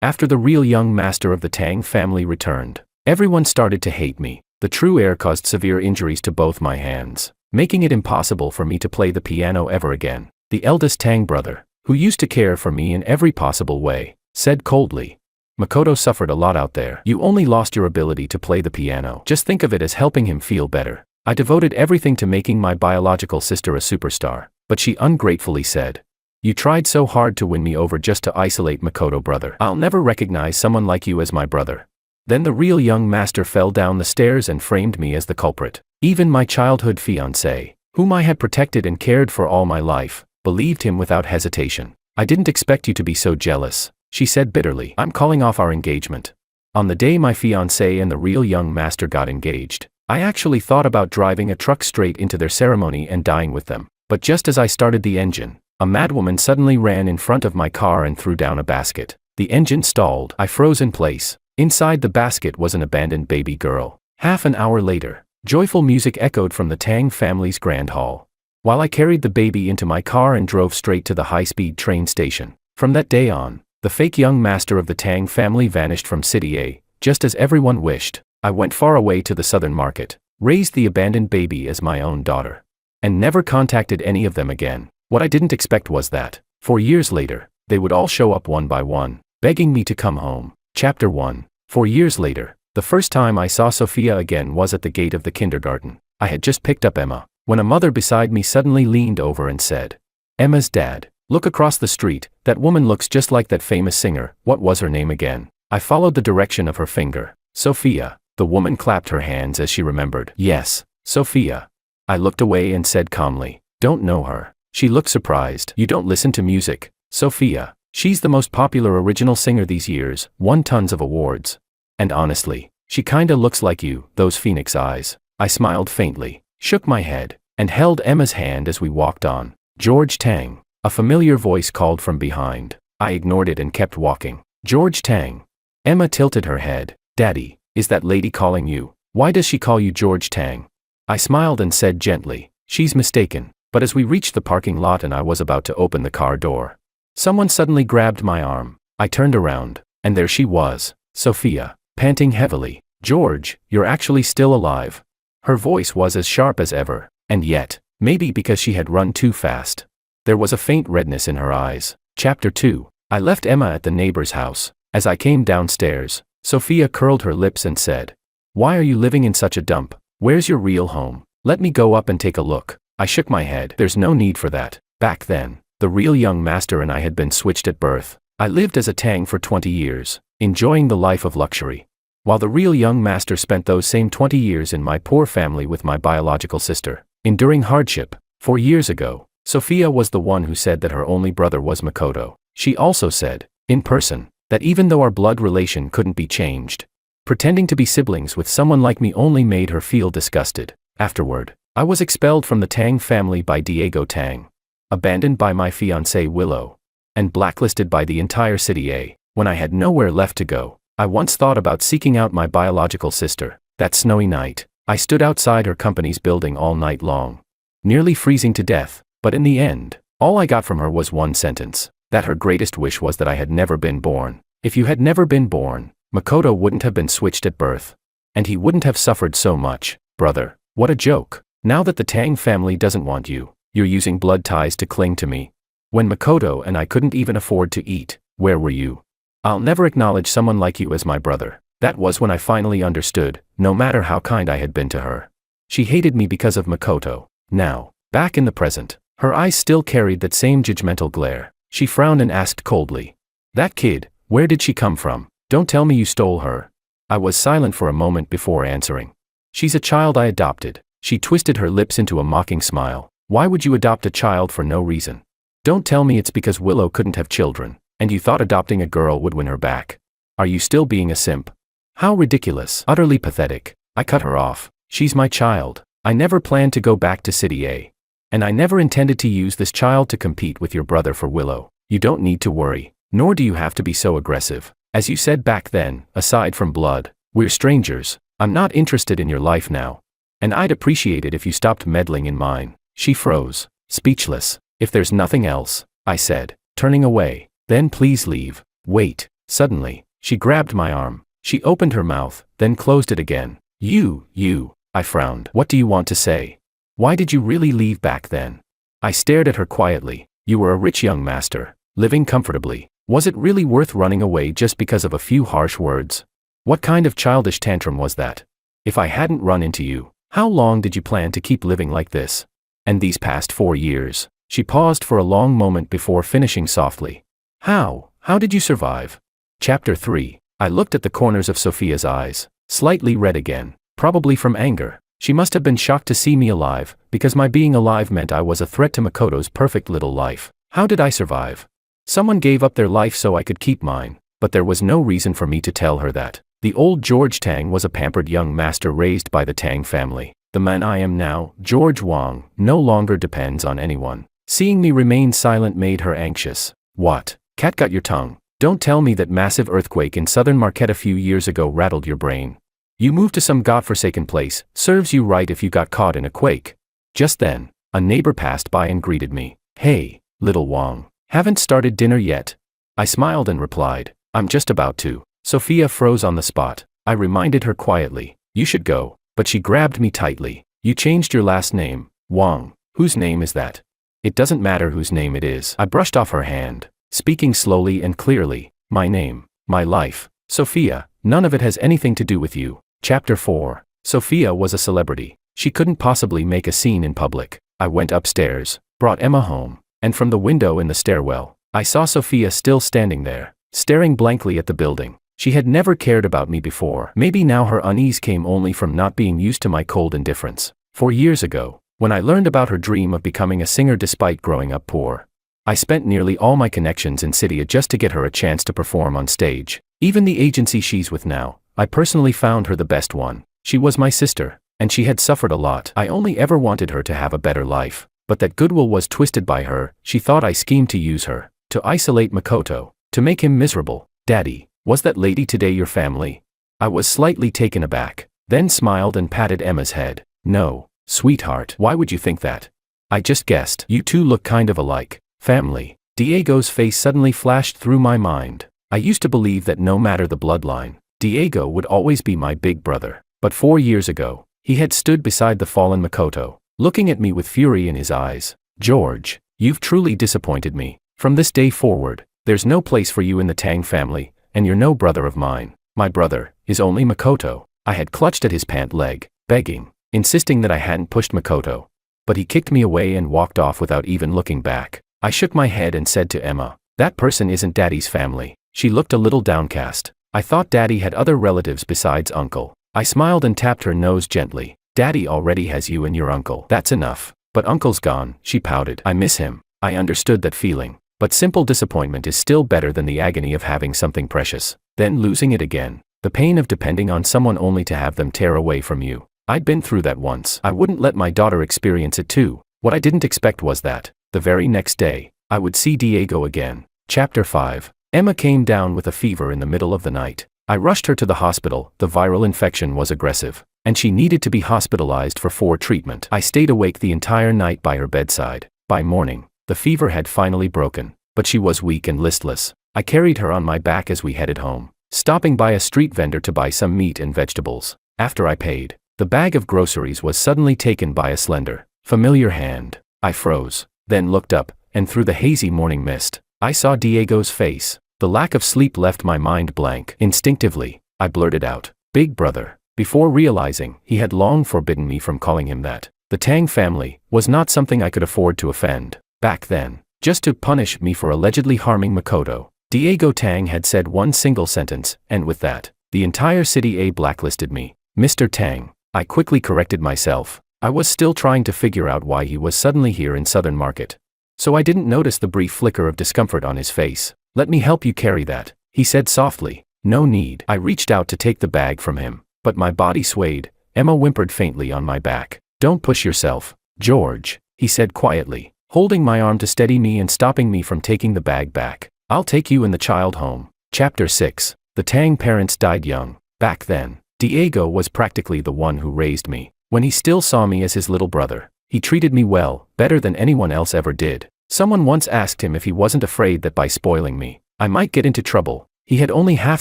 After the real young master of the Tang family returned, everyone started to hate me. The true heir caused severe injuries to both my hands, making it impossible for me to play the piano ever again. The eldest Tang brother, who used to care for me in every possible way, said coldly, "Makoto suffered a lot out there. You only lost your ability to play the piano. Just think of it as helping him feel better." I devoted everything to making my biological sister a superstar, but she ungratefully said, "You tried so hard to win me over just to isolate Makoto, brother. I'll never recognize someone like you as my brother." Then the real young master fell down the stairs and framed me as the culprit. Even my childhood fiancé, whom I had protected and cared for all my life, believed him without hesitation. "I didn't expect you to be so jealous," she said bitterly. "I'm calling off our engagement." On the day my fiancé and the real young master got engaged, I actually thought about driving a truck straight into their ceremony and dying with them. But just as I started the engine, a madwoman suddenly ran in front of my car and threw down a basket. The engine stalled. I froze in place. Inside the basket was an abandoned baby girl. Half an hour later, joyful music echoed from the Tang family's grand hall, while I carried the baby into my car and drove straight to the high-speed train station. From that day on, the fake young master of the Tang family vanished from City A, just as everyone wished. I went far away to the southern market, raised the abandoned baby as my own daughter, and never contacted any of them again. What I didn't expect was that, 4 years later, they would all show up one by one, begging me to come home. Chapter 1. 4 years later, the first time I saw Sophia again was at the gate of the kindergarten. I had just picked up Emma, when a mother beside me suddenly leaned over and said, "Emma's dad. Look across the street, that woman looks just like that famous singer. What was her name again?" I followed the direction of her finger. "Sophia." The woman clapped her hands as she remembered. "Yes, Sophia." I looked away and said calmly, "Don't know her." She looked surprised. "You don't listen to music, Sophia? She's the most popular original singer these years, won tons of awards. And honestly, she kinda looks like you, those phoenix eyes." I smiled faintly, shook my head, and held Emma's hand as we walked on. "George Tang." A familiar voice called from behind. I ignored it and kept walking. "George Tang." Emma tilted her head. "Daddy, is that lady calling you? Why does she call you George Tang?" I smiled and said gently, "She's mistaken." But as we reached the parking lot and I was about to open the car door, someone suddenly grabbed my arm. I turned around, and there she was, Sophia, panting heavily. "George, you're actually still alive." Her voice was as sharp as ever, and yet, maybe because she had run too fast, there was a faint redness in her eyes. Chapter 2. I left Emma at the neighbor's house. As I came downstairs, Sophia curled her lips and said, "Why are you living in such a dump? Where's your real home? Let me go up and take a look." I shook my head. "There's no need for that." Back then, the real young master and I had been switched at birth. I lived as a Tang for 20 years, enjoying the life of luxury, while the real young master spent those same 20 years in my poor family with my biological sister, enduring hardship. 4 years ago, Sophia was the one who said that her only brother was Makoto. She also said, in person, that even though our blood relation couldn't be changed, pretending to be siblings with someone like me only made her feel disgusted. Afterward, I was expelled from the Tang family by Diego Tang, abandoned by my fiancée Willow, and blacklisted by the entire City A. When I had nowhere left to go, I once thought about seeking out my biological sister. That snowy night, I stood outside her company's building all night long, nearly freezing to death, but in the end, all I got from her was one sentence, that her greatest wish was that I had never been born. If you had never been born, Makoto wouldn't have been switched at birth, and he wouldn't have suffered so much. Brother, what a joke. Now that the Tang family doesn't want you, you're using blood ties to cling to me. When Makoto and I couldn't even afford to eat, where were you? I'll never acknowledge someone like you as my brother. That was when I finally understood, no matter how kind I had been to her. She hated me because of Makoto. Now, back in the present, her eyes still carried that same judgmental glare. She frowned and asked coldly, "That kid, where did she come from? Don't tell me you stole her." I was silent for a moment before answering. "She's a child I adopted." She twisted her lips into a mocking smile. "Why would you adopt a child for no reason? Don't tell me it's because Willow couldn't have children, and you thought adopting a girl would win her back. Are you still being a simp? How ridiculous, utterly pathetic." I cut her off. "She's my child. I never planned to go back to City A. And I never intended to use this child to compete with your brother for Willow. You don't need to worry, nor do you have to be so aggressive. As you said back then, aside from blood, we're strangers. I'm not interested in your life now. And I'd appreciate it if you stopped meddling in mine." She froze, speechless. "If there's nothing else," I said, turning away, "then please leave." "Wait." Suddenly, she grabbed my arm. She opened her mouth, then closed it again. You, I frowned. What do you want to say? Why did you really leave back then? I stared at her quietly. You were a rich young master, living comfortably. Was it really worth running away just because of a few harsh words? What kind of childish tantrum was that? If I hadn't run into you, how long did you plan to keep living like this? And these past 4 years? She paused for a long moment before finishing softly. How did you survive? Chapter 3. I looked at the corners of Sophia's eyes, slightly red again, probably from anger. She must have been shocked to see me alive, because my being alive meant I was a threat to Makoto's perfect little life. How did I survive? Someone gave up their life so I could keep mine, but there was no reason for me to tell her that. The old George Tang was a pampered young master raised by the Tang family. The man I am now, George Wang, no longer depends on anyone. Seeing me remain silent made her anxious. What? Cat got your tongue. Don't tell me that massive earthquake in southern Marquette a few years ago rattled your brain. You moved to some godforsaken place, serves you right if you got caught in a quake. Just then, a neighbor passed by and greeted me. Hey, little Wang, haven't started dinner yet? I smiled and replied, I'm just about to. Sophia froze on the spot. I reminded her quietly, you should go, but she grabbed me tightly. You changed your last name, Wang. Whose name is that? It doesn't matter whose name it is. I brushed off her hand, speaking slowly and clearly. My name, my life, Sophia, none of it has anything to do with you. Chapter 4. Sophia was a celebrity. She couldn't possibly make a scene in public. I went upstairs, brought Emma home, and from the window in the stairwell, I saw Sophia still standing there, staring blankly at the building. She had never cared about me before. Maybe now her unease came only from not being used to my cold indifference. 4 years ago, when I learned about her dream of becoming a singer despite growing up poor, I spent nearly all my connections in City just to get her a chance to perform on stage. Even the agency she's with now, I personally found her the best one. She was my sister, and she had suffered a lot. I only ever wanted her to have a better life, but that goodwill was twisted by her. She thought I schemed to use her, to isolate Makoto, to make him miserable. Daddy, was that lady today your family? I was slightly taken aback, then smiled and patted Emma's head. No, sweetheart, why would you think that? I just guessed. You two look kind of alike. Family. Diego's face suddenly flashed through my mind. I used to believe that no matter the bloodline, Diego would always be my big brother. But 4 years ago, he had stood beside the fallen Makoto, looking at me with fury in his eyes. George, you've truly disappointed me. From this day forward, there's no place for you in the Tang family, and you're no brother of mine. My brother is only Makoto. I had clutched at his pant leg, begging, insisting that I hadn't pushed Makoto. But he kicked me away and walked off without even looking back. I shook my head and said to Emma, that person isn't Daddy's family. She looked a little downcast. I thought Daddy had other relatives besides Uncle. I smiled and tapped her nose gently. Daddy already has you and your uncle. That's enough. But Uncle's gone, she pouted. I miss him. I understood that feeling. But simple disappointment is still better than the agony of having something precious, then losing it again. The pain of depending on someone only to have them tear away from you. I'd been through that once. I wouldn't let my daughter experience it too. What I didn't expect was that, the very next day, I would see Diego again. Chapter 5. Emma came down with a fever in the middle of the night. I rushed her to the hospital. The viral infection was aggressive, and she needed to be hospitalized for treatment. I stayed awake the entire night by her bedside. By morning, the fever had finally broken, but she was weak and listless. I carried her on my back as we headed home, stopping by a street vendor to buy some meat and vegetables. After I paid, the bag of groceries was suddenly taken by a slender, familiar hand. I froze, then looked up, and through the hazy morning mist, I saw Diego's face. The lack of sleep left my mind blank. Instinctively, I blurted out, Big Brother, before realizing he had long forbidden me from calling him that. The Tang family was not something I could afford to offend. Back then, just to punish me for allegedly harming Makoto, Diego Tang had said one single sentence, and with that, the entire city blacklisted me. Mr. Tang, I quickly corrected myself. I was still trying to figure out why he was suddenly here in Southern Market. So I didn't notice the brief flicker of discomfort on his face. Let me help you carry that, he said softly. No need. I reached out to take the bag from him, but my body swayed. Emma whimpered faintly on my back. Don't push yourself, George, he said quietly, holding my arm to steady me and stopping me from taking the bag back. I'll take you and the child home. Chapter 6. The Tang parents died young. Back then, Diego was practically the one who raised me. When he still saw me as his little brother, he treated me well, better than anyone else ever did. Someone once asked him if he wasn't afraid that by spoiling me, I might get into trouble. He had only half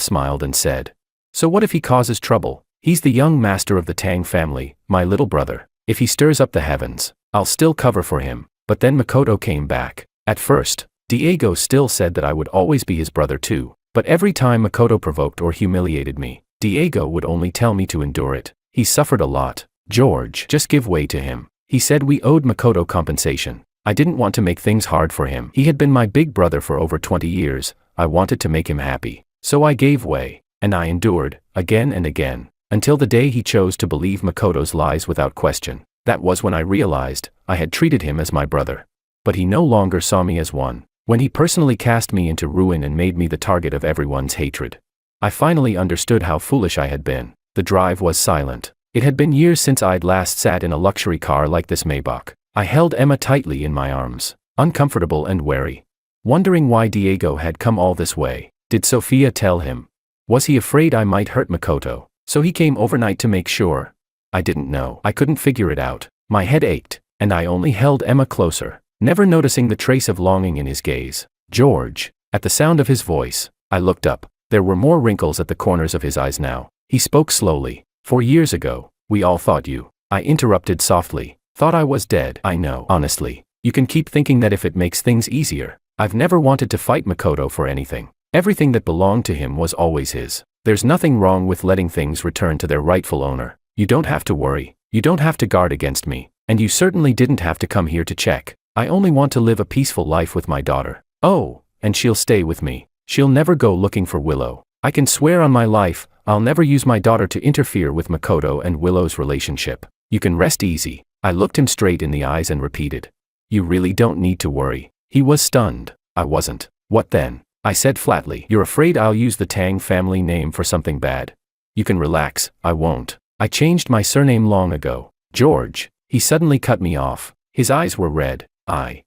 smiled and said, "So what if he causes trouble? He's the young master of the Tang family, my little brother. If he stirs up the heavens, I'll still cover for him." But then Makoto came back. At first, Diego still said that I would always be his brother too, but every time Makoto provoked or humiliated me, Diego would only tell me to endure it. He suffered a lot. "George, just give way to him." He said we owed Makoto compensation. I didn't want to make things hard for him. He had been my big brother for over 20 years. I wanted to make him happy. So I gave way, and I endured, again and again, until the day he chose to believe Makoto's lies without question. That was when I realized I had treated him as my brother. But he no longer saw me as one. When he personally cast me into ruin and made me the target of everyone's hatred, I finally understood how foolish I had been. The drive was silent. It had been years since I'd last sat in a luxury car like this Maybach. I held Emma tightly in my arms, uncomfortable and wary, wondering why Diego had come all this way. Did Sophia tell him? Was he afraid I might hurt Makoto, so he came overnight to make sure? I didn't know. I couldn't figure it out. My head ached, and I only held Emma closer, never noticing the trace of longing in his gaze. "George." At the sound of his voice, I looked up. There were more wrinkles at the corners of his eyes now. He spoke slowly. "4 years ago, we all thought you." I interrupted softly. "Thought I was dead." "I know. Honestly, you can keep thinking that if it makes things easier. I've never wanted to fight Makoto for anything. Everything that belonged to him was always his. There's nothing wrong with letting things return to their rightful owner. You don't have to worry. You don't have to guard against me. And you certainly didn't have to come here to check. I only want to live a peaceful life with my daughter. Oh, and she'll stay with me. She'll never go looking for Willow. I can swear on my life, I'll never use my daughter to interfere with Makoto and Willow's relationship. You can rest easy." I looked him straight in the eyes and repeated, "You really don't need to worry." He was stunned. I wasn't. "What then?" I said flatly. "You're afraid I'll use the Tang family name for something bad. You can relax, I won't. I changed my surname long ago." "George." He suddenly cut me off. His eyes were red. I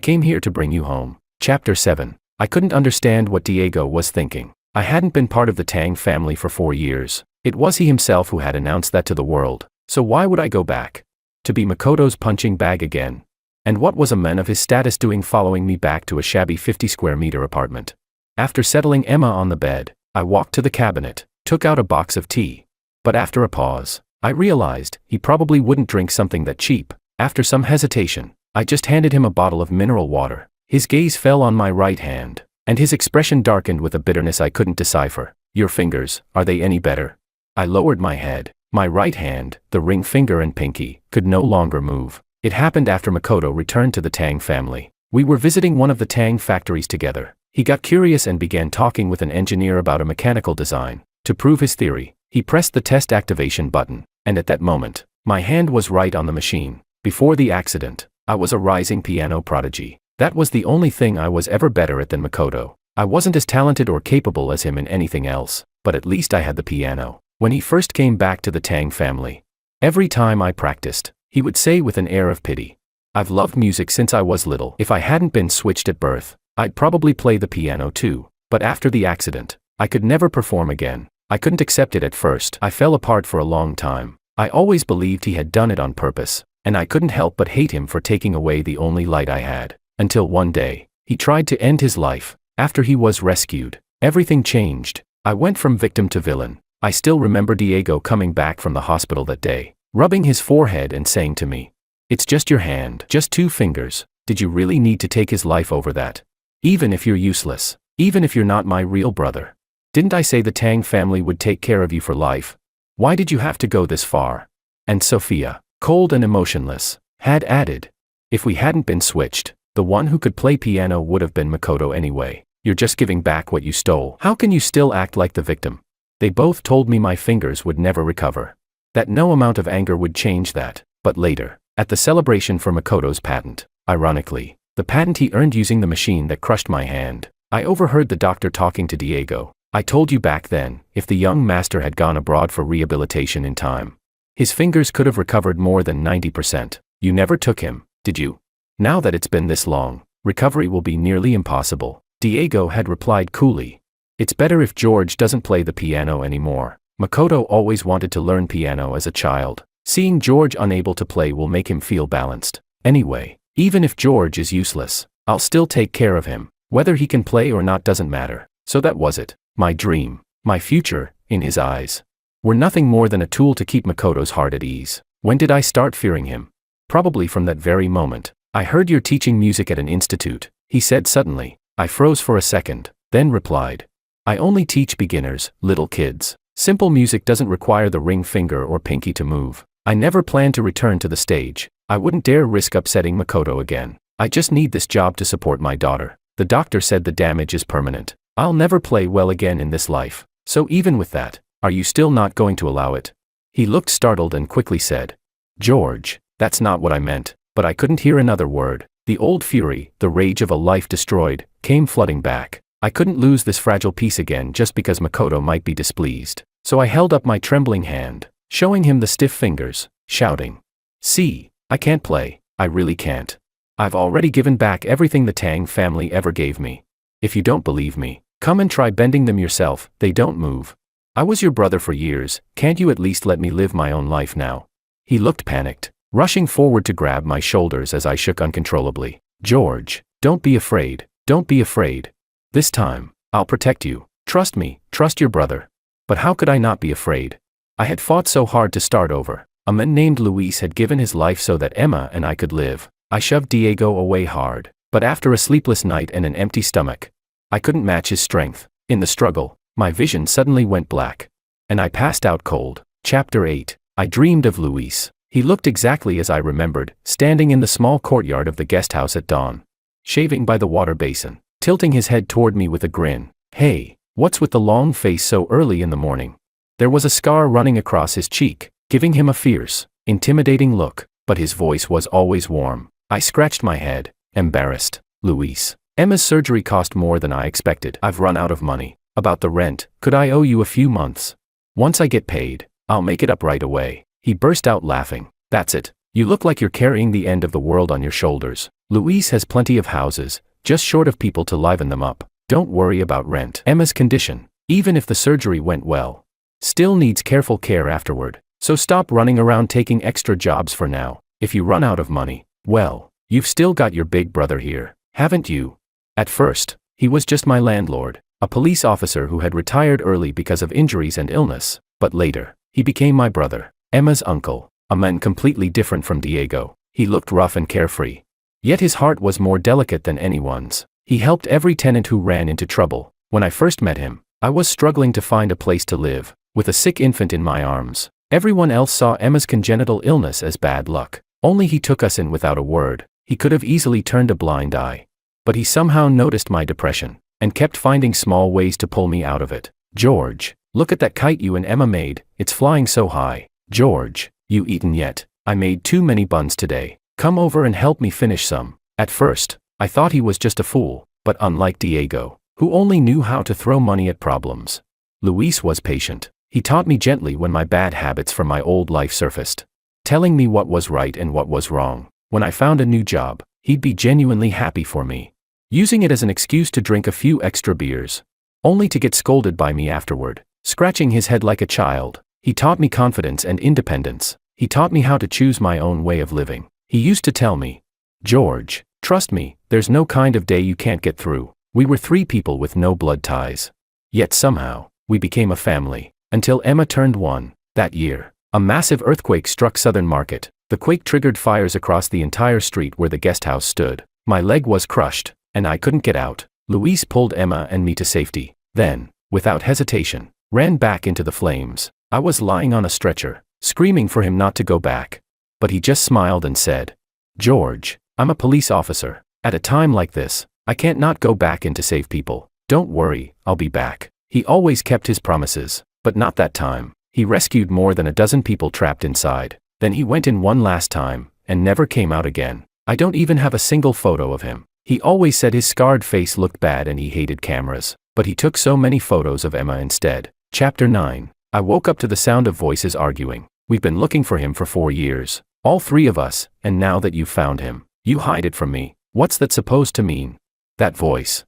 came here to bring you home." Chapter 7. I couldn't understand what Diego was thinking. I hadn't been part of the Tang family for 4 years. It was he himself who had announced that to the world. So why would I go back? To be Makoto's punching bag again? And what was a man of his status doing following me back to a shabby 50-square-meter apartment? After settling Emma on the bed, I walked to the cabinet, took out a box of tea. But after a pause, I realized he probably wouldn't drink something that cheap. After some hesitation, I just handed him a bottle of mineral water. His gaze fell on my right hand, and his expression darkened with a bitterness I couldn't decipher. "Your fingers, are they any better?" I lowered my head. My right hand, the ring finger and pinky, could no longer move. It happened after Makoto returned to the Tang family. We were visiting one of the Tang factories together. He got curious and began talking with an engineer about a mechanical design. To prove his theory, he pressed the test activation button, and at that moment, my hand was right on the machine. Before the accident, I was a rising piano prodigy. That was the only thing I was ever better at than Makoto. I wasn't as talented or capable as him in anything else, but at least I had the piano. When he first came back to the Tang family, every time I practiced, he would say with an air of pity, "I've loved music since I was little. If I hadn't been switched at birth, I'd probably play the piano too. But after the accident, I could never perform again." I couldn't accept it at first. I fell apart for a long time. I always believed he had done it on purpose, and I couldn't help but hate him for taking away the only light I had. Until one day, he tried to end his life. After he was rescued, everything changed. I went from victim to villain. I still remember Diego coming back from the hospital that day, rubbing his forehead and saying to me, "It's just your hand, just 2 fingers. Did you really need to take his life over that? Even if you're useless, even if you're not my real brother. Didn't I say the Tang family would take care of you for life? Why did you have to go this far?" And Sophia, cold and emotionless, had added, "If we hadn't been switched, the one who could play piano would have been Makoto anyway. You're just giving back what you stole. How can you still act like the victim?" They both told me my fingers would never recover, that no amount of anger would change that. But later, at the celebration for Makoto's patent, ironically, the patent he earned using the machine that crushed my hand, I overheard the doctor talking to Diego. "I told you back then, if the young master had gone abroad for rehabilitation in time, his fingers could have recovered more than 90%. You never took him, did you? Now that it's been this long, recovery will be nearly impossible." Diego had replied coolly, "It's better if George doesn't play the piano anymore. Makoto always wanted to learn piano as a child. Seeing George unable to play will make him feel balanced. Anyway, even if George is useless, I'll still take care of him. Whether he can play or not doesn't matter. So that was it. My dream, my future, in his eyes, were nothing more than a tool to keep Makoto's heart at ease. When did I start fearing him? Probably from that very moment. I heard you're teaching music at an institute, he said suddenly. I froze for a second, then replied. I only teach beginners, little kids. Simple music doesn't require the ring finger or pinky to move. I never plan to return to the stage. I wouldn't dare risk upsetting Makoto again. I just need this job to support my daughter. The doctor said the damage is permanent. I'll never play well again in this life. So even with that, are you still not going to allow it? He looked startled and quickly said, George, that's not what I meant. But I couldn't hear another word. The old fury, the rage of a life destroyed, came flooding back. I couldn't lose this fragile piece again just because Makoto might be displeased. So I held up my trembling hand, showing him the stiff fingers, shouting, See, I can't play, I really can't. I've already given back everything the Tang family ever gave me. If you don't believe me, come and try bending them yourself, they don't move. I was your brother for years, can't you at least let me live my own life now? He looked panicked, rushing forward to grab my shoulders as I shook uncontrollably. George, don't be afraid, don't be afraid. This time, I'll protect you. Trust me, trust your brother. But how could I not be afraid? I had fought so hard to start over. A man named Luis had given his life so that Emma and I could live. I shoved Diego away hard, but after a sleepless night and an empty stomach, I couldn't match his strength. In the struggle, my vision suddenly went black, and I passed out cold. Chapter 8. I dreamed of Luis. He looked exactly as I remembered, standing in the small courtyard of the guest house at dawn, shaving by the water basin, tilting his head toward me with a grin. Hey, what's with the long face so early in the morning? There was a scar running across his cheek, giving him a fierce, intimidating look, but his voice was always warm. I scratched my head, embarrassed. Luis, Emma's surgery cost more than I expected. I've run out of money. About the rent, could I owe you a few months? Once I get paid, I'll make it up right away. He burst out laughing. That's it. You look like you're carrying the end of the world on your shoulders. Luis has plenty of houses, just short of people to liven them up. Don't worry about rent. Emma's condition, even if the surgery went well, still needs careful care afterward. So stop running around taking extra jobs for now. If you run out of money, well, you've still got your big brother here, haven't you? At first, he was just my landlord, a police officer who had retired early because of injuries and illness, but later, he became my brother, Emma's uncle, a man completely different from Diego. He looked rough and carefree. Yet his heart was more delicate than anyone's. He helped every tenant who ran into trouble. When I first met him, I was struggling to find a place to live, with a sick infant in my arms. Everyone else saw Emma's congenital illness as bad luck. Only he took us in without a word. He could have easily turned a blind eye. But he somehow noticed my depression, and kept finding small ways to pull me out of it. George, look at that kite you and Emma made, it's flying so high. George, you eaten yet? I made too many buns today. Come over and help me finish some. At first, I thought he was just a fool, but unlike Diego, who only knew how to throw money at problems, Luis was patient. He taught me gently when my bad habits from my old life surfaced, telling me what was right and what was wrong. When I found a new job, he'd be genuinely happy for me, using it as an excuse to drink a few extra beers, only to get scolded by me afterward, scratching his head like a child. He taught me confidence and independence. He taught me how to choose my own way of living. He used to tell me, George, trust me, there's no kind of day you can't get through. We were three people with no blood ties. Yet somehow, we became a family. Until Emma turned 1. That year, a massive earthquake struck Southern Market. The quake triggered fires across the entire street where the guest house stood. My leg was crushed, and I couldn't get out. Luis pulled Emma and me to safety. Then, without hesitation, ran back into the flames. I was lying on a stretcher, screaming for him not to go back. But he just smiled and said, George, I'm a police officer. At a time like this, I can't not go back in to save people. Don't worry, I'll be back. He always kept his promises. But not that time. He rescued more than a dozen people trapped inside. Then he went in one last time, and never came out again. I don't even have a single photo of him. He always said his scarred face looked bad and he hated cameras. But he took so many photos of Emma instead. Chapter 9. I woke up to the sound of voices arguing. We've been looking for him for 4 years. All 3 of us, and now that you've found him, you hide it from me. What's that supposed to mean? That voice.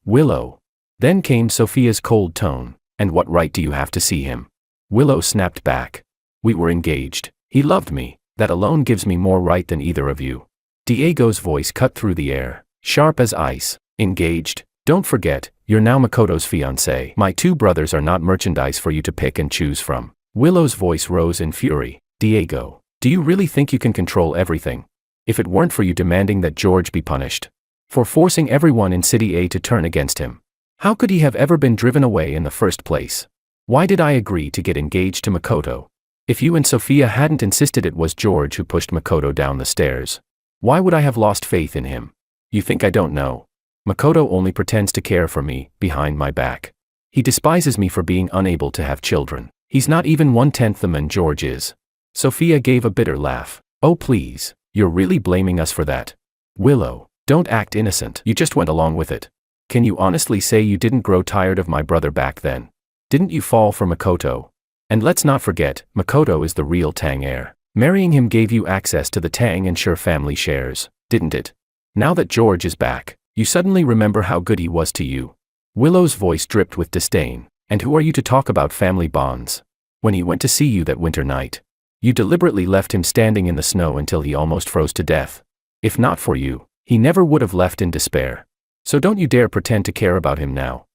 Willow. Then came Sophia's cold tone. And what right do you have to see him? Willow snapped back. We were engaged. He loved me. That alone gives me more right than either of you. Diego's voice cut through the air, sharp as ice. Engaged? Don't forget, you're now Makoto's fiancé. My two brothers are not merchandise for you to pick and choose from. Willow's voice rose in fury. Diego, do you really think you can control everything? If it weren't for you demanding that George be punished for forcing everyone in City A to turn against him, how could he have ever been driven away in the first place? Why did I agree to get engaged to Makoto? If you and Sophia hadn't insisted it was George who pushed Makoto down the stairs, why would I have lost faith in him? You think I don't know? Makoto only pretends to care for me, behind my back. He despises me for being unable to have children. He's not even 1/10 the man George is. Sophia gave a bitter laugh. Oh please, you're really blaming us for that. Willow, don't act innocent. You just went along with it. Can you honestly say you didn't grow tired of my brother back then? Didn't you fall for Makoto? And let's not forget, Makoto is the real Tang heir. Marrying him gave you access to the Tang and Sure family shares, didn't it? Now that George is back, you suddenly remember how good he was to you. Willow's voice dripped with disdain. And who are you to talk about family bonds? When he went to see you that winter night, you deliberately left him standing in the snow until he almost froze to death. If not for you, he never would have left in despair. So don't you dare pretend to care about him now.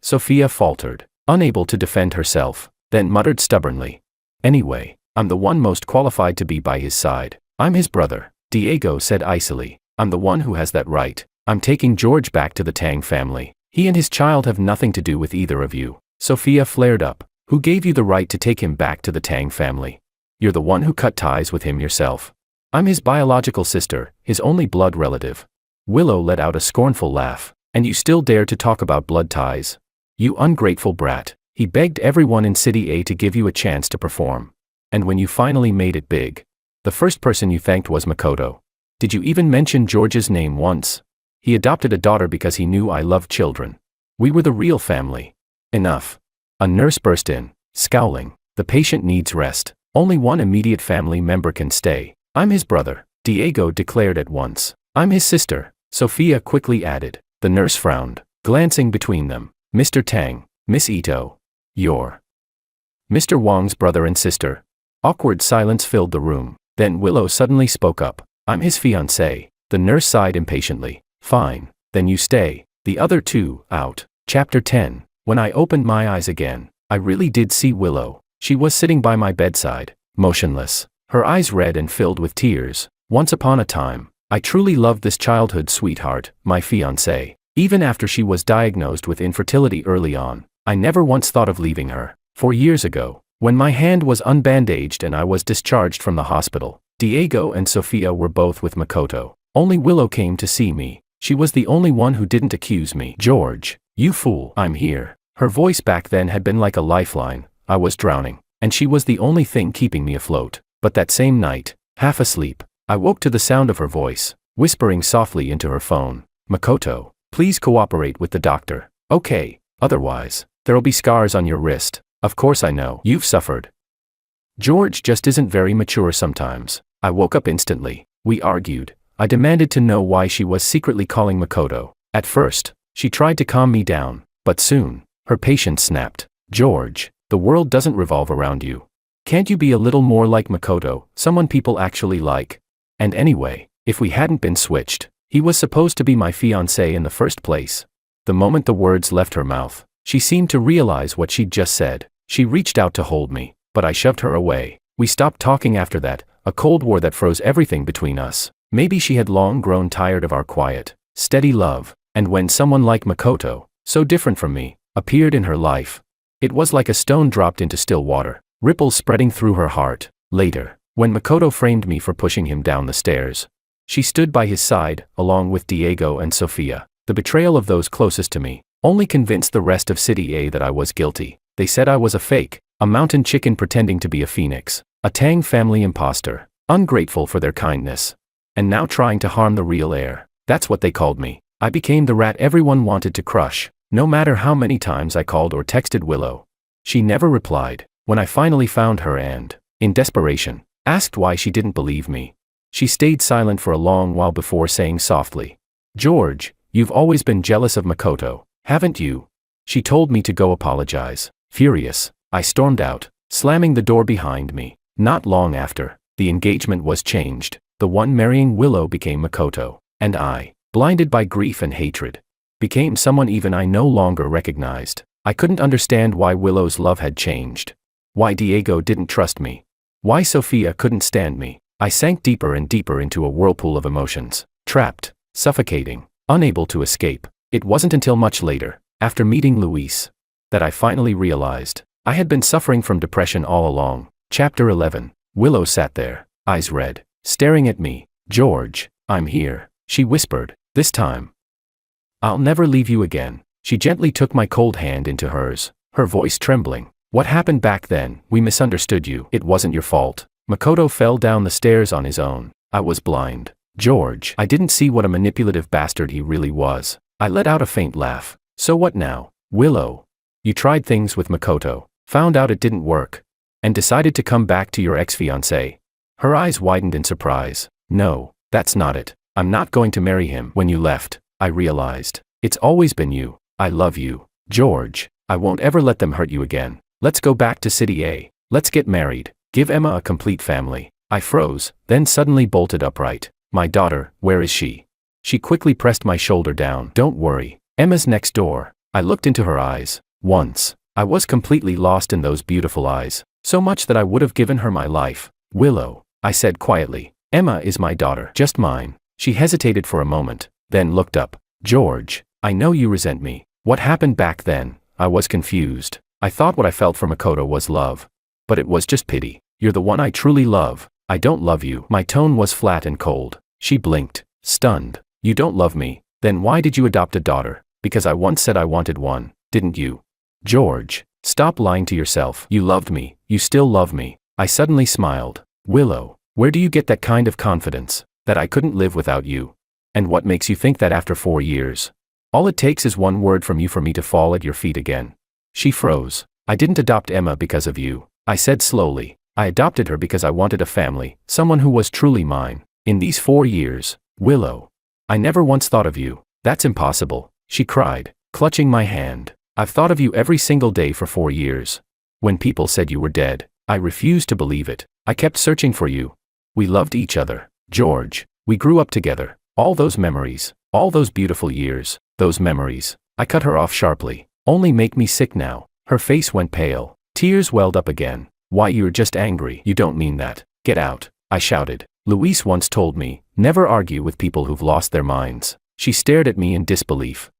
Sophia faltered, unable to defend herself, then muttered stubbornly. Anyway, I'm the one most qualified to be by his side. I'm his brother, Diego said icily. I'm the one who has that right. I'm taking George back to the Tang family. He and his child have nothing to do with either of you. Sophia flared up. Who gave you the right to take him back to the Tang family? You're the one who cut ties with him yourself. I'm his biological sister, his only blood relative. Willow let out a scornful laugh. And you still dare to talk about blood ties? You ungrateful brat. He begged everyone in City A to give you a chance to perform. And when you finally made it big, the first person you thanked was Makoto. Did you even mention George's name once? He adopted a daughter because he knew I loved children. We were the real family. Enough. A nurse burst in, scowling. The patient needs rest. Only one immediate family member can stay. I'm his brother, Diego declared at once. I'm his sister, Sophia quickly added. The nurse frowned, glancing between them. Mr. Tang, Miss Ito. You're Mr. Wang's brother and sister. Awkward silence filled the room. Then Willow suddenly spoke up. I'm his fiancé. The nurse sighed impatiently. Fine, then you stay. The other two, out. Chapter 10. When I opened my eyes again, I really did see Willow. She was sitting by my bedside, motionless, her eyes red and filled with tears. Once upon a time, I truly loved this childhood sweetheart, my fiancé. Even after she was diagnosed with infertility early on, I never once thought of leaving her. 4 years ago, when my hand was unbandaged and I was discharged from the hospital, Diego and Sophia were both with Makoto. Only Willow came to see me. She was the only one who didn't accuse me. George, you fool, I'm here. Her voice back then had been like a lifeline. I was drowning, and she was the only thing keeping me afloat. But that same night, half asleep, I woke to the sound of her voice, whispering softly into her phone. Makoto, please cooperate with the doctor. Okay, otherwise, there'll be scars on your wrist. Of course I know. You've suffered. George just isn't very mature sometimes. I woke up instantly. We argued. I demanded to know why she was secretly calling Makoto. At first, she tried to calm me down, but soon, her patience snapped. George, the world doesn't revolve around you. Can't you be a little more like Makoto, someone people actually like? And anyway, if we hadn't been switched, he was supposed to be my fiancé in the first place. The moment the words left her mouth, she seemed to realize what she'd just said. She reached out to hold me, but I shoved her away. We stopped talking after that, a cold war that froze everything between us. Maybe she had long grown tired of our quiet, steady love, and when someone like Makoto, so different from me, appeared in her life, it was like a stone dropped into still water, ripples spreading through her heart. Later, when Makoto framed me for pushing him down the stairs, she stood by his side, along with Diego and Sophia. The betrayal of those closest to me only convinced the rest of City A that I was guilty. They said I was a fake, a mountain chicken pretending to be a phoenix, a Tang family imposter, ungrateful for their kindness, and now trying to harm the real heir. That's what they called me. I became the rat everyone wanted to crush. No matter how many times I called or texted Willow, she never replied. When I finally found her and, in desperation, asked why she didn't believe me, she stayed silent for a long while before saying softly, George, you've always been jealous of Makoto, haven't you? She told me to go apologize. Furious, I stormed out, slamming the door behind me. Not long after, the engagement was changed. The one marrying Willow became Makoto, and I, blinded by grief and hatred, became someone even I no longer recognized. I couldn't understand why Willow's love had changed. Why Diego didn't trust me. Why Sophia couldn't stand me. I sank deeper and deeper into a whirlpool of emotions, trapped, suffocating, unable to escape. It wasn't until much later, after meeting Luis, that I finally realized I had been suffering from depression all along. Chapter 11. Willow sat there, eyes red, staring at me. "George, I'm here," she whispered. "This time, I'll never leave you again." She gently took my cold hand into hers, her voice trembling. "What happened back then? We misunderstood you. It wasn't your fault." Makoto fell down the stairs on his own. I was blind. George, I didn't see what a manipulative bastard he really was. I let out a faint laugh. "So what now, Willow? You tried things with Makoto, found out it didn't work, and decided to come back to your ex-fiancé?" Her eyes widened in surprise. "No, that's not it. I'm not going to marry him." "When you left, I realized. It's always been you. I love you, George. I won't ever let them hurt you again. Let's go back to City A. Let's get married. Give Emma a complete family." I froze, then suddenly bolted upright. "My daughter, where is she?" She quickly pressed my shoulder down. "Don't worry. Emma's next door." I looked into her eyes. Once, I was completely lost in those beautiful eyes, so much that I would have given her my life. "Willow," I said quietly. "Emma is my daughter, just mine." She hesitated for a moment, then looked up. "George, I know you resent me. What happened back then?" I was confused. I thought what I felt for Makoto was love. But it was just pity. "You're the one I truly love. I don't love you." My tone was flat and cold. She blinked, stunned. "You don't love me? Then why did you adopt a daughter?" "Because I once said I wanted one, didn't you?" "George, stop lying to yourself. You loved me. You still love me." I suddenly smiled. "Willow, where do you get that kind of confidence? That I couldn't live without you? And what makes you think that after 4 years? All it takes is one word from you for me to fall at your feet again." She froze. "I didn't adopt Emma because of you," I said slowly. "I adopted her because I wanted a family, someone who was truly mine. In these 4 years, Willow, I never once thought of you." "That's impossible," she cried, clutching my hand. "I've thought of you every single day for 4 years. When people said you were dead, I refused to believe it. I kept searching for you. We loved each other, George. We grew up together. All those memories, all those beautiful years, those memories." I cut her off sharply. "Only make me sick now." Her face went pale. Tears welled up again. "Why, you're just angry." "You don't mean that. Get out," I shouted. "Luis once told me, never argue with people who've lost their minds." She stared at me in disbelief.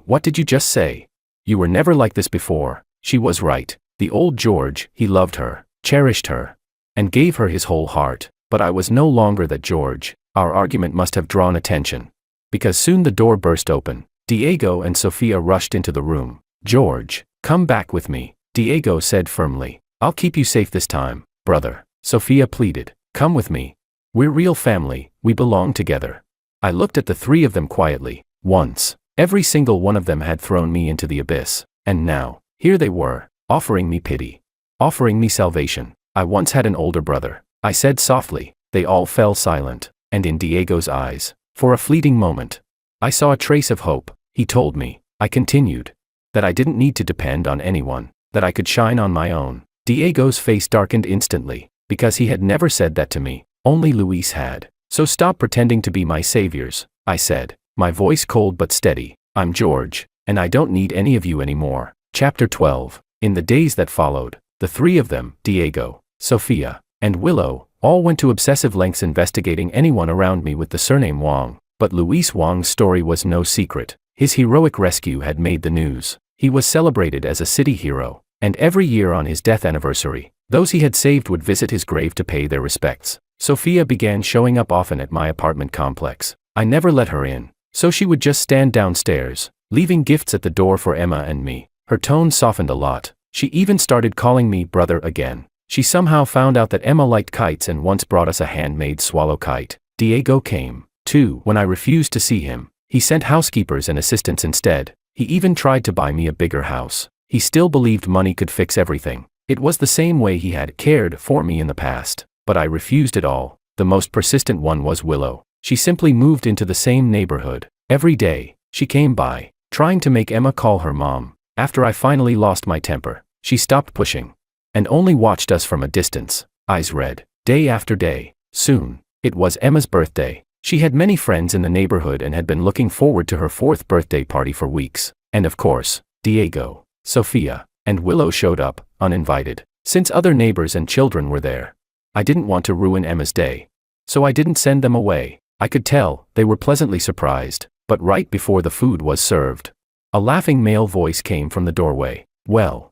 What did you just say? You were never like this before." She was right. The old George, he loved her, cherished her, and gave her his whole heart. But I was no longer that George. Our argument must have drawn attention, because soon the door burst open. Diego and Sophia rushed into the room. "George, come back with me," Diego said firmly. "I'll keep you safe this time, brother," Sophia pleaded. "Come with me. We're real family, we belong together." I looked at the three of them quietly. Once, every single one of them had thrown me into the abyss, and now, here they were, offering me pity, offering me salvation. "I once had an older brother," I said softly. They all fell silent, and in Diego's eyes, for a fleeting moment, I saw a trace of hope. "He told me," I continued, "that I didn't need to depend on anyone, that I could shine on my own." Diego's face darkened instantly, because he had never said that to me. Only Luis had. "So stop pretending to be my saviors," I said, my voice cold but steady. "I'm George, and I don't need any of you anymore." Chapter 12. In the days that followed, the three of them, Diego, Sophia, and Willow, all went to obsessive lengths investigating anyone around me with the surname Wang. But Luis Wang's story was no secret. His heroic rescue had made the news. He was celebrated as a city hero, and every year on his death anniversary, those he had saved would visit his grave to pay their respects. Sophia began showing up often at my apartment complex. I never let her in, so she would just stand downstairs, leaving gifts at the door for Emma and me. Her tone softened a lot. She even started calling me brother again. She somehow found out that Emma liked kites and once brought us a handmade swallow kite. Diego came, too, when I refused to see him. He sent housekeepers and assistants instead. He even tried to buy me a bigger house. He still believed money could fix everything. It was the same way he had cared for me in the past. But I refused it all. The most persistent one was Willow. She simply moved into the same neighborhood. Every day, she came by, trying to make Emma call her mom. After I finally lost my temper, she stopped pushing, and only watched us from a distance, eyes red, day after day. Soon, it was Emma's birthday. She had many friends in the neighborhood and had been looking forward to her 4th birthday party for weeks. And of course, Diego, Sophia, and Willow showed up, uninvited, since other neighbors and children were there. I didn't want to ruin Emma's day, so I didn't send them away. I could tell they were pleasantly surprised, but right before the food was served, a laughing male voice came from the doorway. Well,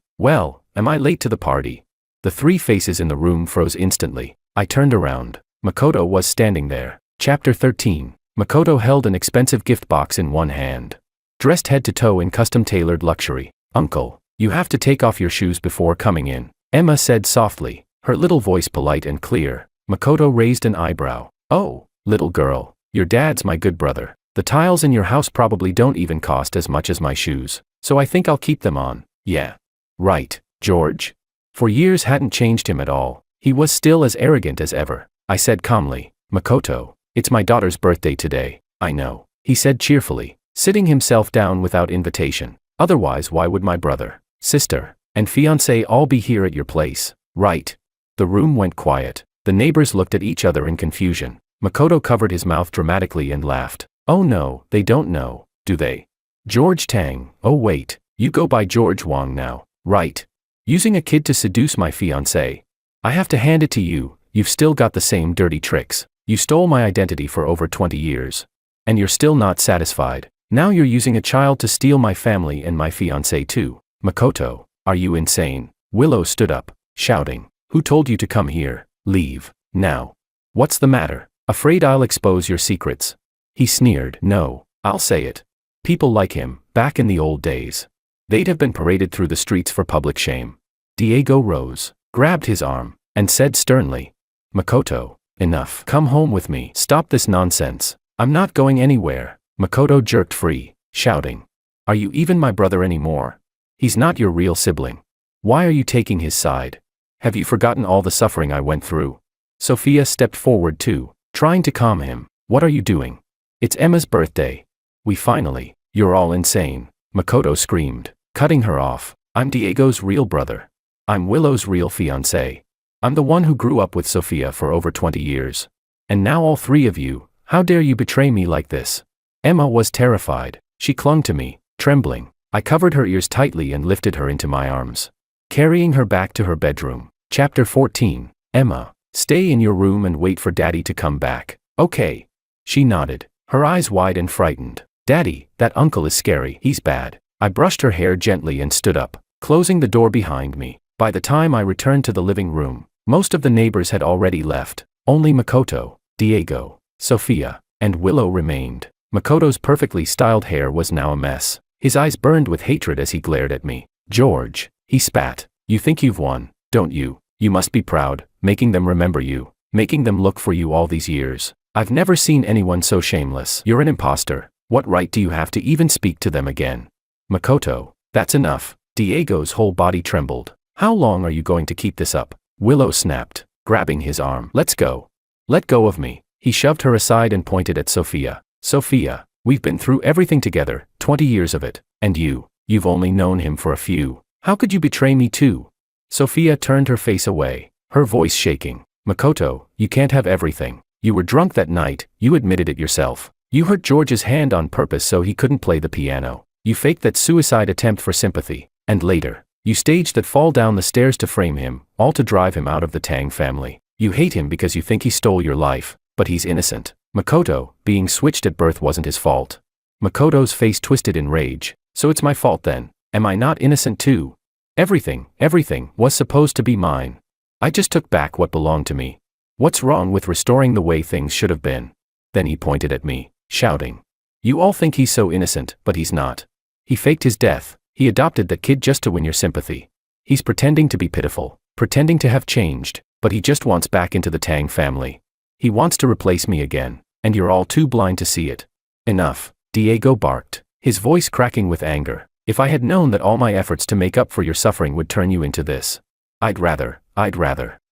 am I late to the party? The 3 faces in the room froze instantly. I turned around. Makoto was standing there. Chapter 13. Makoto held an expensive gift box in one hand. Dressed head to toe in custom-tailored luxury. Uncle, you have to take off your shoes before coming in, Emma said softly, her little voice polite and clear. Makoto raised an eyebrow. Oh, little girl, your dad's my good brother. The tiles in your house probably don't even cost as much as my shoes, so I think I'll keep them on. Yeah. Right, George. For years hadn't changed him at all. He was still as arrogant as ever. I said calmly, Makoto, it's my daughter's birthday today. I know, he said cheerfully, sitting himself down without invitation. Otherwise, why would my brother, sister, and fiancé all be here at your place, right? The room went quiet. The neighbors looked at each other in confusion. Makoto covered his mouth dramatically and laughed. Oh no, they don't know, do they? George Tang, oh wait, you go by George Wang now, right? Using a kid to seduce my fiancé. I have to hand it to you, you've still got the same dirty tricks. You stole my identity for over 20 years. And you're still not satisfied. Now you're using a child to steal my family and my fiancé too. Makoto, are you insane? Willow stood up, shouting. Who told you to come here? Leave, now. What's the matter? Afraid I'll expose your secrets? He sneered. No, I'll say it. People like him, back in the old days, they'd have been paraded through the streets for public shame. Diego rose, grabbed his arm, and said sternly, Makoto, enough. Come home with me. Stop this nonsense. I'm not going anywhere. Makoto jerked free, shouting. Are you even my brother anymore? He's not your real sibling. Why are you taking his side? Have you forgotten all the suffering I went through? Sophia stepped forward too, trying to calm him. What are you doing? It's Emma's birthday. You're all insane. Makoto screamed, cutting her off. I'm Diego's real brother. I'm Willow's real fiancé. I'm the one who grew up with Sophia for over 20 years. And now all 3 of you, how dare you betray me like this? Emma was terrified. She clung to me, trembling. I covered her ears tightly and lifted her into my arms, carrying her back to her bedroom. Chapter 14. Emma, stay in your room and wait for Daddy to come back. Okay. She nodded, her eyes wide and frightened. Daddy, that uncle is scary. He's bad. I brushed her hair gently and stood up, closing the door behind me. By the time I returned to the living room, most of the neighbors had already left. Only Makoto, Diego, Sophia, and Willow remained. Makoto's perfectly styled hair was now a mess. His eyes burned with hatred as he glared at me. George, he spat. You think you've won, don't you? You must be proud, making them remember you, making them look for you all these years. I've never seen anyone so shameless. You're an imposter. What right do you have to even speak to them again? Makoto, that's enough. Diego's whole body trembled. How long are you going to keep this up? Willow snapped, grabbing his arm. Let's go. Let go of me. He shoved her aside and pointed at Sophia. Sophia, we've been through everything together, 20 years of it, and you've only known him for a few. How could you betray me too? Sophia turned her face away, her voice shaking. Makoto, you can't have everything. You were drunk that night, you admitted it yourself. You hurt George's hand on purpose so he couldn't play the piano. You faked that suicide attempt for sympathy, and later, you staged that fall down the stairs to frame him, all to drive him out of the Tang family. You hate him because you think he stole your life, but he's innocent. Makoto, being switched at birth wasn't his fault. Makoto's face twisted in rage. So it's my fault then. Am I not innocent too? Everything was supposed to be mine. I just took back what belonged to me. What's wrong with restoring the way things should have been? Then he pointed at me, shouting. You all think he's so innocent, but he's not. He faked his death. He adopted that kid just to win your sympathy. He's pretending to be pitiful, pretending to have changed, but he just wants back into the Tang family. He wants to replace me again, and you're all too blind to see it. Enough, Diego barked, his voice cracking with anger. If I had known that all my efforts to make up for your suffering would turn you into this, I'd rather.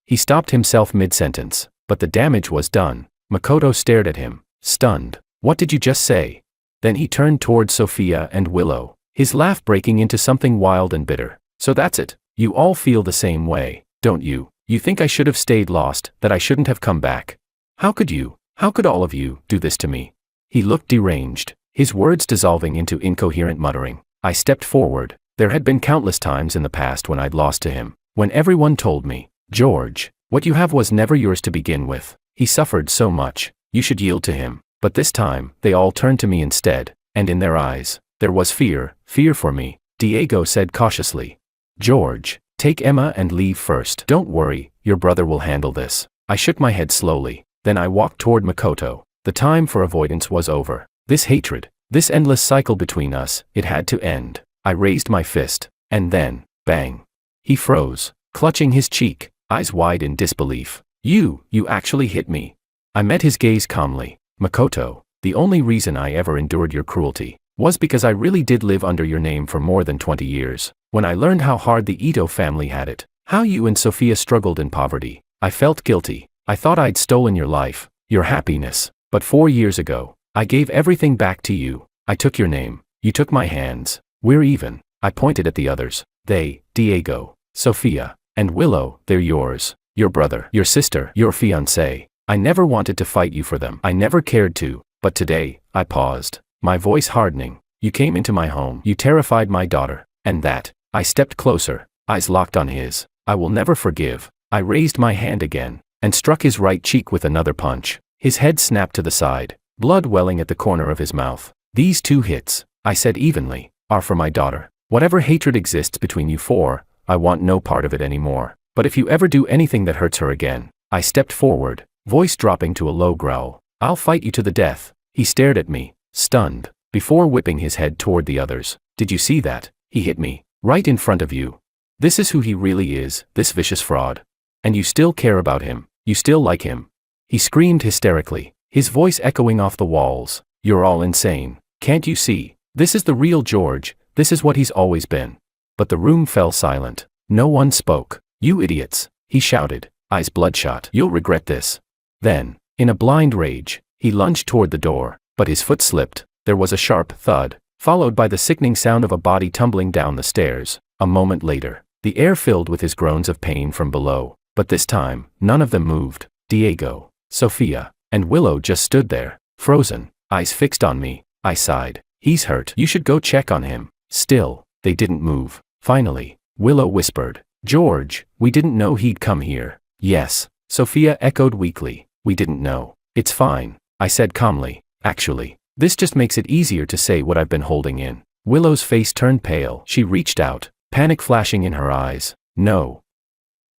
He stopped himself mid-sentence, but the damage was done. Makoto stared at him, stunned. What did you just say? Then he turned towards Sophia and Willow, his laugh breaking into something wild and bitter. So that's it. You all feel the same way, don't you? You think I should have stayed lost, that I shouldn't have come back? How could you? How could all of you do this to me? He looked deranged, his words dissolving into incoherent muttering. I stepped forward. There had been countless times in the past when I'd lost to him, when everyone told me, George, what you have was never yours to begin with. He suffered so much, you should yield to him. But this time, they all turned to me instead, and in their eyes, there was fear for me. Diego said cautiously. George, take Emma and leave first. Don't worry, your brother will handle this. I shook my head slowly, then I walked toward Makoto. The time for avoidance was over. This hatred, this endless cycle between us, it had to end. I raised my fist, and then, bang. He froze, clutching his cheek, eyes wide in disbelief. You actually hit me. I met his gaze calmly. Makoto, the only reason I ever endured your cruelty was because I really did live under your name for more than 20 years. When I learned how hard the Ito family had it, how you and Sophia struggled in poverty, I felt guilty. I thought I'd stolen your life, your happiness. But 4 years ago, I gave everything back to you. I took your name. You took my hands. We're even. I pointed at the others. They, Diego, Sophia, and Willow, they're yours. Your brother, your sister, your fiancé. I never wanted to fight you for them. I never cared to. But today, I paused, my voice hardening. You came into my home. You terrified my daughter. And that. I stepped closer, eyes locked on his. I will never forgive. I raised my hand again, and struck his right cheek with another punch. His head snapped to the side, blood welling at the corner of his mouth. These 2 hits, I said evenly, are for my daughter. Whatever hatred exists between you four, I want no part of it anymore. But if you ever do anything that hurts her again, I stepped forward, voice dropping to a low growl. I'll fight you to the death. He stared at me, stunned, before whipping his head toward the others. Did you see that? He hit me, right in front of you. This is who he really is, this vicious fraud. And you still care about him, you still like him. He screamed hysterically, his voice echoing off the walls. You're all insane. Can't you see? This is the real George, this is what he's always been. But the room fell silent. No one spoke. You idiots, he shouted, eyes bloodshot. You'll regret this. Then, in a blind rage, he lunged toward the door, but his foot slipped. There was a sharp thud, followed by the sickening sound of a body tumbling down the stairs. A moment later, the air filled with his groans of pain from below. But this time, none of them moved. Diego, Sophia, and Willow just stood there, frozen, eyes fixed on me. I sighed. He's hurt. You should go check on him. Still, they didn't move. Finally, Willow whispered, George, we didn't know he'd come here. Yes, Sophia echoed weakly. We didn't know. It's fine, I said calmly. Actually, this just makes it easier to say what I've been holding in. Willow's face turned pale. She reached out, panic flashing in her eyes. No.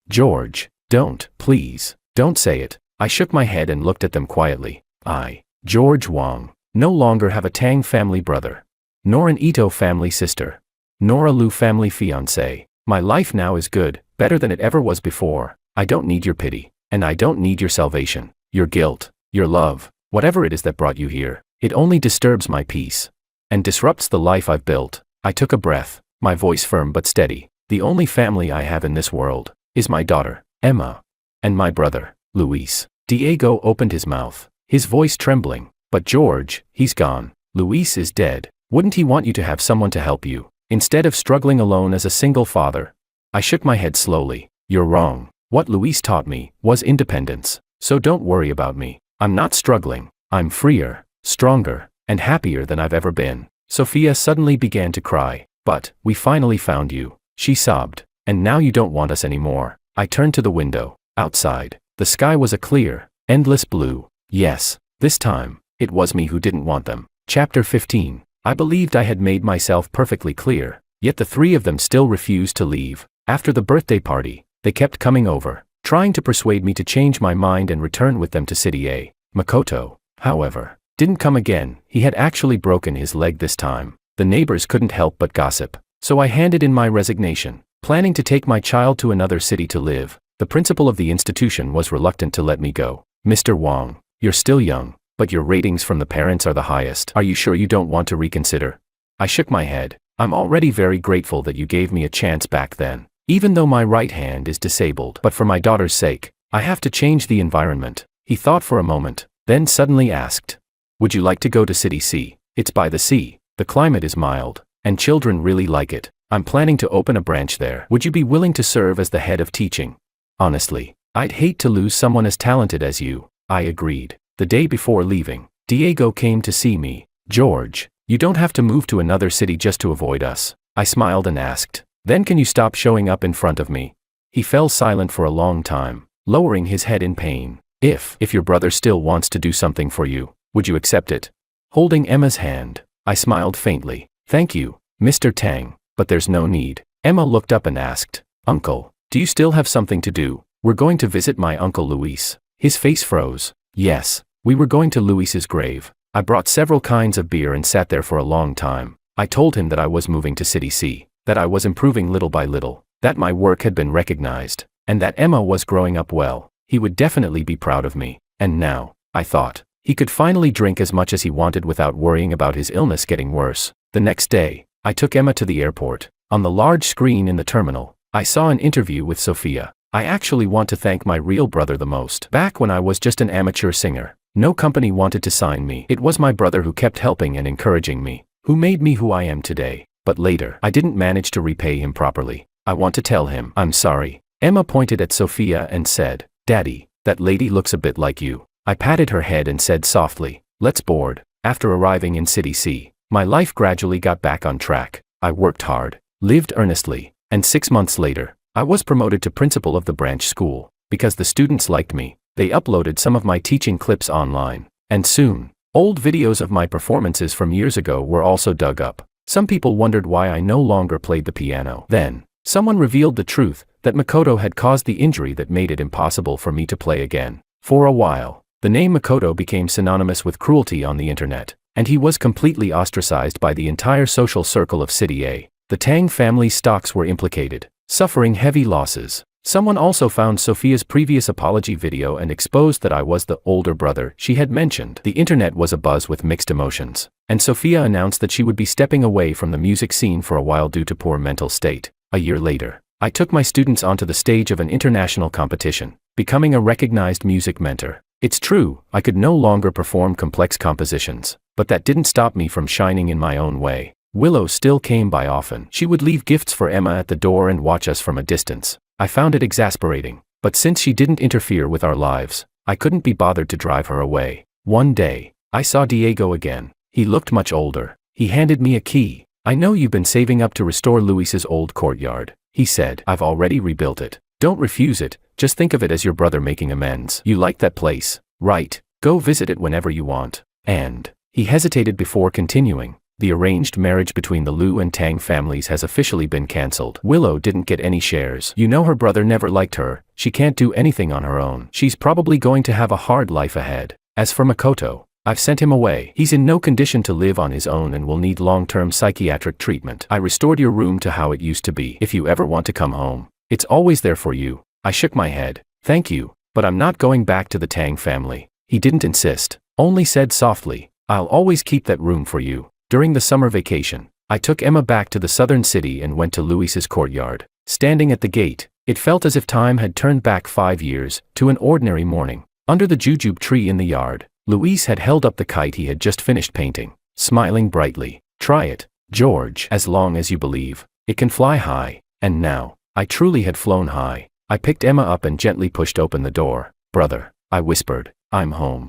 George, don't, please, don't say it. I shook my head and looked at them quietly. I, George Wong, no longer have a Tang family brother, nor an Ito family sister, nor a Liu family fiancé. My life now is good, better than it ever was before. I don't need your pity, and I don't need your salvation, your guilt, your love, whatever it is that brought you here. It only disturbs my peace, and disrupts the life I've built. I took a breath, my voice firm but steady. The only family I have in this world is my daughter, Emma, and my brother, Luis. Diego opened his mouth, his voice trembling. But George, he's gone. Luis is dead. Wouldn't he want you to have someone to help you, instead of struggling alone as a single father? I shook my head slowly. You're wrong. What Luis taught me was independence. So don't worry about me. I'm not struggling. I'm freer, stronger, and happier than I've ever been. Sophia suddenly began to cry. But, we finally found you, she sobbed. And now you don't want us anymore. I turned to the window. Outside, the sky was a clear, endless blue. Yes, this time, it was me who didn't want them. Chapter 15. I believed I had made myself perfectly clear, yet the 3 of them still refused to leave. After the birthday party, they kept coming over, trying to persuade me to change my mind and return with them to City A. Makoto, however, didn't come again. He had actually broken his leg this time. The neighbors couldn't help but gossip, so I handed in my resignation, planning to take my child to another city to live. The principal of the institution was reluctant to let me go. Mr. Wong, you're still young, but your ratings from the parents are the highest. Are you sure you don't want to reconsider? I shook my head. I'm already very grateful that you gave me a chance back then, even though my right hand is disabled. But for my daughter's sake, I have to change the environment. He thought for a moment, then suddenly asked, would you like to go to City C? It's by the sea, the climate is mild, and children really like it. I'm planning to open a branch there. Would you be willing to serve as the head of teaching? Honestly, I'd hate to lose someone as talented as you. I agreed. The day before leaving, Diego came to see me. "George, you don't have to move to another city just to avoid us." I smiled and asked, "Then can you stop showing up in front of me?" He fell silent for a long time, lowering his head in pain. If your brother still wants to do something for you, would you accept it?" Holding Emma's hand, I smiled faintly. "Thank you, Mr. Tang, but there's no need." Emma looked up and asked, "Uncle, do you still have something to do?" "We're going to visit my uncle Luis." His face froze. "Yes, we were going to Luis's grave." I brought several kinds of beer and sat there for a long time. I told him that I was moving to City C, that I was improving little by little, that my work had been recognized, and that Emma was growing up well. He would definitely be proud of me. And now, I thought, he could finally drink as much as he wanted without worrying about his illness getting worse. The next day, I took Emma to the airport. On the large screen in the terminal, I saw an interview with Sophia. I actually want to thank my real brother the most. Back when I was just an amateur singer, no company wanted to sign me. It was my brother who kept helping and encouraging me, who made me who I am today. But later, I didn't manage to repay him properly. I want to tell him I'm sorry. Emma pointed at Sophia and said, "Daddy, that lady looks a bit like you." I patted her head and said softly, "Let's board." After arriving in City C, my life gradually got back on track. I worked hard, lived earnestly, and 6 months later, I was promoted to principal of the branch school. Because the students liked me, they uploaded some of my teaching clips online. And soon, old videos of my performances from years ago were also dug up. Some people wondered why I no longer played the piano. Then, someone revealed the truth, that Makoto had caused the injury that made it impossible for me to play again. For a while, the name Makoto became synonymous with cruelty on the internet, and he was completely ostracized by the entire social circle of City A. The Tang family's stocks were implicated, suffering heavy losses. Someone also found Sophia's previous apology video and exposed that I was the older brother she had mentioned. The internet was abuzz with mixed emotions, and Sophia announced that she would be stepping away from the music scene for a while due to poor mental state. A year later, I took my students onto the stage of an international competition, becoming a recognized music mentor. It's true, I could no longer perform complex compositions, but that didn't stop me from shining in my own way. Willow still came by often. She would leave gifts for Emma at the door and watch us from a distance. I found it exasperating, but since she didn't interfere with our lives, I couldn't be bothered to drive her away. One day, I saw Diego again. He looked much older. He handed me a key. "I know you've been saving up to restore Luis's old courtyard," he said. "I've already rebuilt it. Don't refuse it, just think of it as your brother making amends. You like that place, right? Go visit it whenever you want." And, he hesitated before continuing, "The arranged marriage between the Liu and Tang families has officially been cancelled. Willow didn't get any shares. You know her brother never liked her, she can't do anything on her own. She's probably going to have a hard life ahead. As for Makoto, I've sent him away. He's in no condition to live on his own and will need long-term psychiatric treatment. I restored your room to how it used to be. If you ever want to come home, it's always there for you." I shook my head. "Thank you, but I'm not going back to the Tang family." He didn't insist, only said softly, "I'll always keep that room for you." During the summer vacation, I took Emma back to the southern city and went to Luis's courtyard. Standing at the gate, it felt as if time had turned back 5 years, to an ordinary morning. Under the jujube tree in the yard, Luis had held up the kite he had just finished painting, smiling brightly. "Try it, George. As long as you believe, it can fly high." And now, I truly had flown high. I picked Emma up and gently pushed open the door. "Brother," I whispered, "I'm home."